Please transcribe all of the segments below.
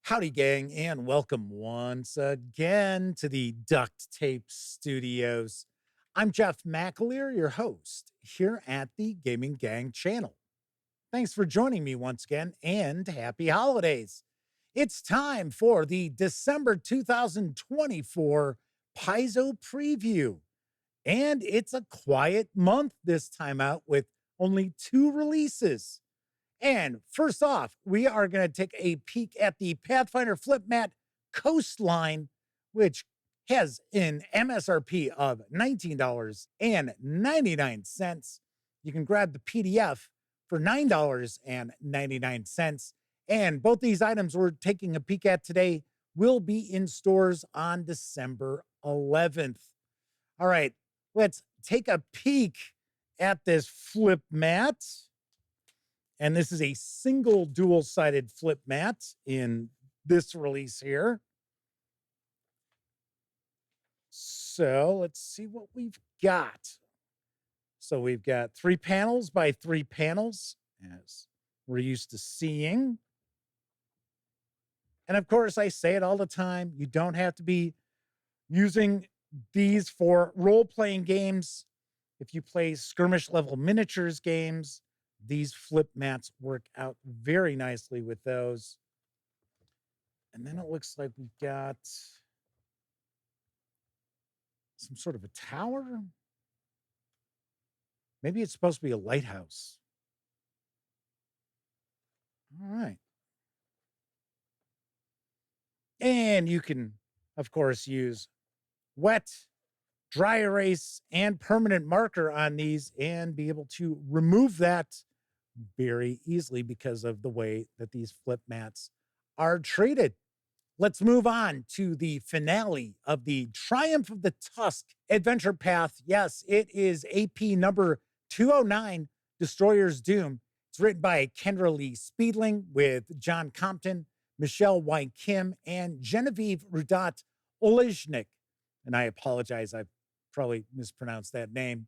Howdy, gang, and welcome once again to the Duct Tape Studios. I'm Jeff McAleer, your host here at the Gaming Gang channel. Thanks for joining me once again, and happy holidays. It's time for the December 2024 Paizo preview, and it's a quiet month this time out with only 2 releases. And first off, we are going to take a peek at the Pathfinder Flip-Mat Coastline, which has an MSRP of $19.99. You can grab the PDF for $9.99. And both these items we're taking a peek at today will be in stores on December 11th. All right, let's take a peek at this flip mat. And this is a single dual-sided flip mat in this release here. So let's see what we've got. So we've got 3 panels by 3 panels, as we're used to seeing. And of course, I say it all the time, you don't have to be using these for role-playing games. If you play skirmish level miniatures games, these flip mats work out very nicely with those. And then it looks like we've got some sort of a tower. Maybe it's supposed to be a lighthouse. All right. And you can, of course, use wet, dry erase, and permanent marker on these and be able to remove that very easily because of the way that these flip mats are treated. Let's move on to the finale of the Triumph of the Tusk adventure path. Yes, it is AP number 209, Destroyer's Doom. It's written by Kendra Lee Speedling with John Compton, Michelle Y. Kim, and Genevieve Rudat Olejnik. And I apologize, I probably mispronounced that name.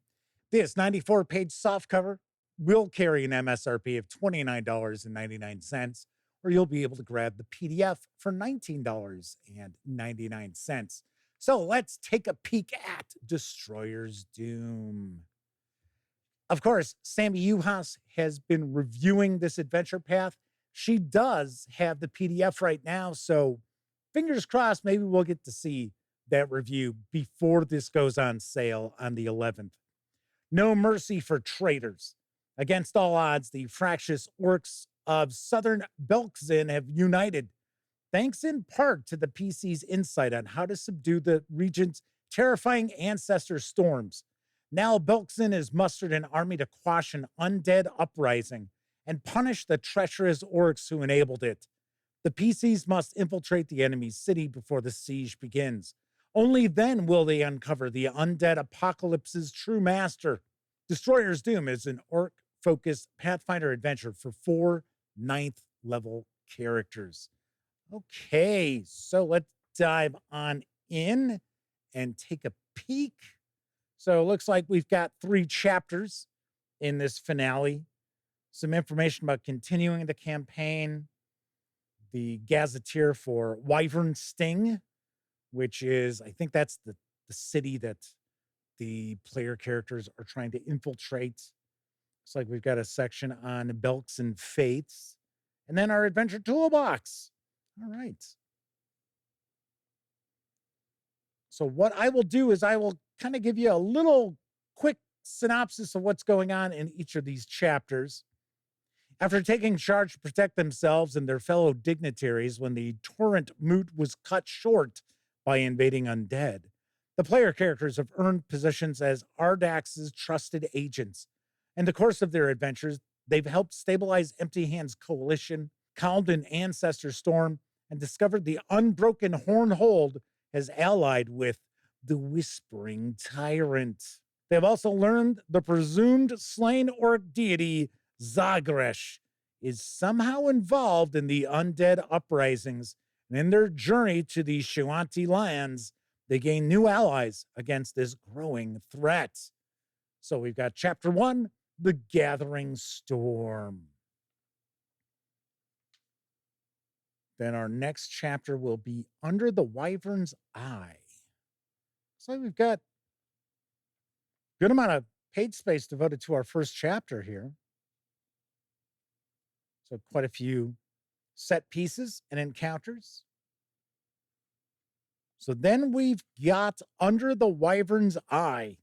This 94-page softcover will carry an MSRP of $29.99, or you'll be able to grab the PDF for $19.99. So let's take a peek at Destroyer's Doom. Of course, Sammy Uhas has been reviewing this adventure path. She does have the PDF right now, so fingers crossed, maybe we'll get to see that review before this goes on sale on the 11th. No mercy for traitors. Against all odds, the fractious orcs of southern Belkzin have united, thanks in part to the PC's insight on how to subdue the region's terrifying ancestor storms. Now Belkzin has mustered an army to quash an undead uprising and punish the treacherous orcs who enabled it. The PCs must infiltrate the enemy's city before the siege begins. Only then will they uncover the undead apocalypse's true master. Destroyer's Doom is an orc-focused Pathfinder adventure for 4 9th-level characters. Okay, so let's dive on in and take a peek. So it looks like we've got 3 chapters in this finale. Some information about continuing the campaign, the gazetteer for Wyvern Sting, which is, I think that's the city that the player characters are trying to infiltrate. Looks like we've got a section on Belks and Fates, and then our adventure toolbox. All right. So what I will do is I will kind of give you a little quick synopsis of what's going on in each of these chapters. After taking charge to protect themselves and their fellow dignitaries when the torrent moot was cut short by invading undead, the player characters have earned positions as Ardax's trusted agents. In the course of their adventures, they've helped stabilize Empty Hands Coalition, calmed an ancestor storm, and discovered the Unbroken Hornhold has allied with the Whispering Tyrant. They have also learned the presumed slain orc deity Zagresh is somehow involved in the undead uprisings, and in their journey to the Shuanti lands, they gain new allies against this growing threat. So we've got Chapter 1, The Gathering Storm. Then our next chapter will be Under the Wyvern's Eye. So we've got a good amount of page space devoted to our first chapter here. So quite a few set pieces and encounters. So then we've got Under the Wyvern's Eye.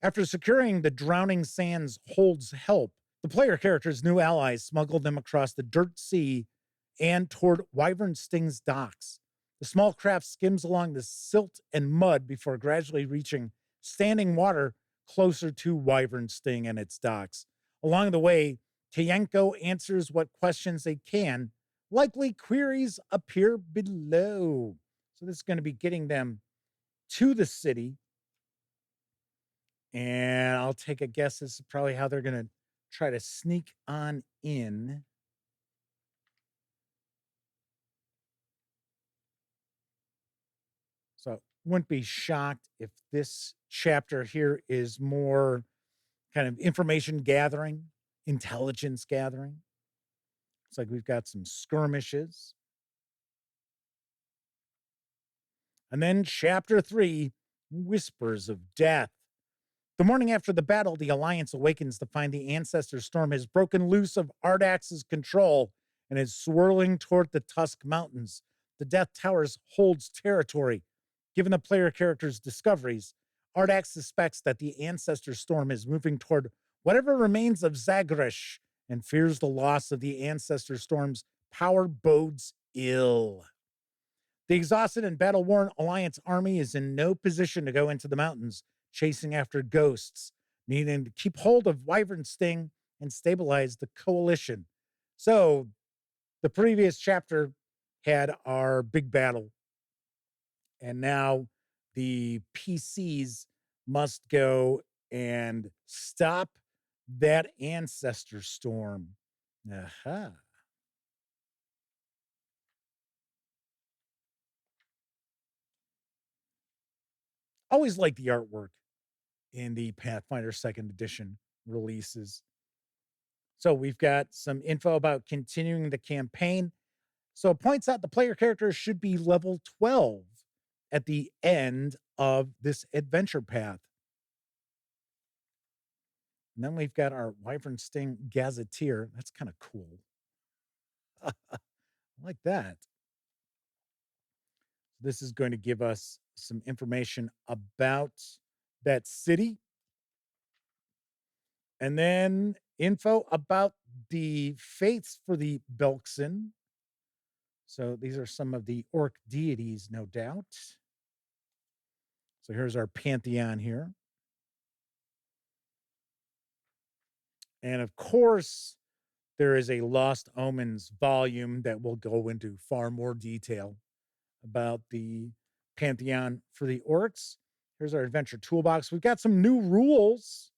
After securing the Drowning Sands Hold's help, the player character's new allies smuggle them across the Dirt Sea and toward Wyvern Sting's docks. The small craft skims along the silt and mud before gradually reaching standing water closer to Wyvern Sting and its docks. Along the way, Tayenko answers what questions they can. Likely queries appear below. So this is going to be getting them to the city. And I'll take a guess this is probably how they're going to try to sneak on in. So wouldn't be shocked if this chapter here is more kind of information gathering, intelligence gathering. It's like we've got some skirmishes. And then chapter 3, Whispers of Death. The morning after the battle, the Alliance awakens to find the Ancestor Storm has broken loose of Ardax's control and is swirling toward the Tusk Mountains. The Death Towers holds territory. Given the player character's discoveries, Ardax suspects that the Ancestor Storm is moving toward whatever remains of Zagresh and fears the loss of the Ancestor Storm's power bodes ill. The exhausted and battle-worn Alliance army is in no position to go into the mountains, chasing after ghosts, needing to keep hold of Wyvern Sting and stabilize the coalition. So the previous chapter had our big battle, and now the PCs must go and stop that Ancestor Storm. Aha. Always like the artwork in the Pathfinder 2nd Edition releases. So we've got some info about continuing the campaign. So it points out the player character should be level 12 at the end of this adventure path. And then we've got our Wyvern Sting Gazetteer. That's kind of cool. I like that. This is going to give us some information about that city. And then info about the fates for the Belkson. So these are some of the orc deities, no doubt. So here's our pantheon here. And of course, there is a Lost Omens volume that will go into far more detail about the pantheon for the orcs. Here's our adventure toolbox. We've got some new rules.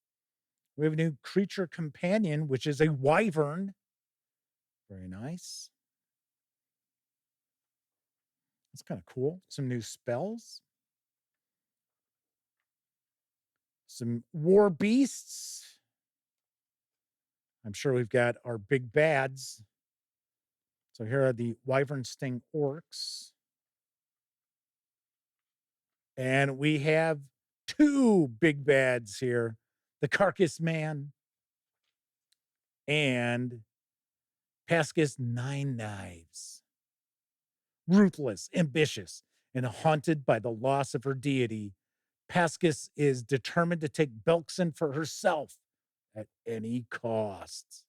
We have a new creature companion, which is a wyvern. Very nice. That's kind of cool. Some new spells. Some war beasts. I'm sure we've got our big bads. So here are the Wyvern Sting orcs. And we have two big bads here. The Carcass Man and Pascus Nine Knives. Ruthless, ambitious, and haunted by the loss of her deity, Pascus is determined to take Belkson for herself at any cost.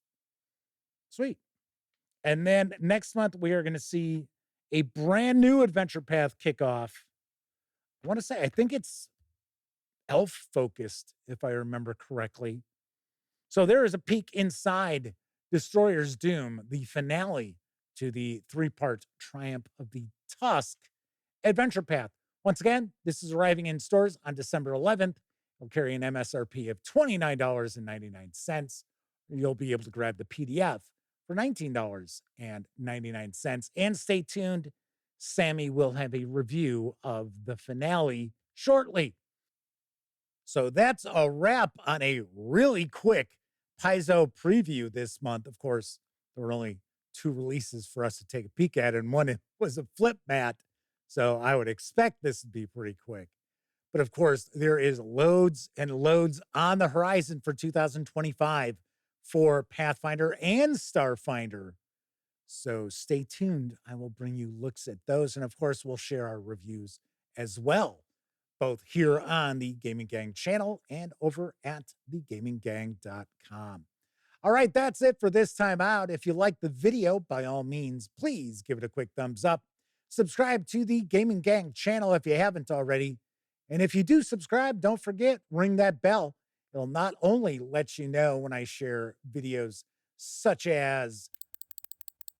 Sweet. And then next month, we are going to see a brand new adventure path kickoff. I want to say, I think it's elf focused, if I remember correctly. So there is a peek inside Destroyer's Doom, the finale to the 3-part Triumph of the Tusk adventure path. Once again, this is arriving in stores on December 11th. It'll carry an MSRP of $29.99. You'll be able to grab the PDF for $19.99. And stay tuned. Sammy will have a review of the finale shortly. So that's a wrap on a really quick Paizo preview this month. Of course, there were only two releases for us to take a peek at, and one was a flip mat. So I would expect this to be pretty quick. But of course, there is loads and loads on the horizon for 2025 for Pathfinder and Starfinder. So stay tuned. I will bring you looks at those. And of course, we'll share our reviews as well, both here on the Gaming Gang channel and over at thegaminggang.com. All right, that's it for this time out. If you like the video, by all means, please give it a quick thumbs up. Subscribe to the Gaming Gang channel if you haven't already. And if you do subscribe, don't forget, ring that bell. It'll not only let you know when I share videos such as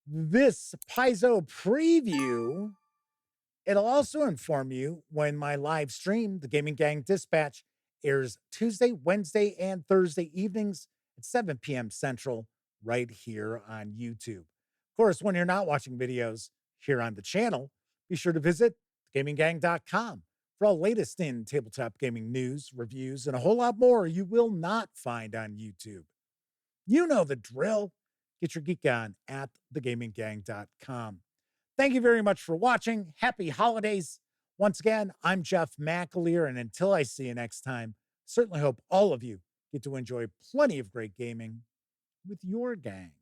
this Paizo preview, it'll also inform you when my live stream, the Gaming Gang Dispatch, airs Tuesday, Wednesday, and Thursday evenings at 7 p.m. Central right here on YouTube. Of course, when you're not watching videos here on the channel, be sure to visit gaminggang.com for all latest in tabletop gaming news, reviews, and a whole lot more you will not find on YouTube. You know the drill. Get your geek on at thegaminggang.com. Thank you very much for watching. Happy holidays. Once again, I'm Jeff McAleer, and until I see you next time, certainly hope all of you get to enjoy plenty of great gaming with your gang.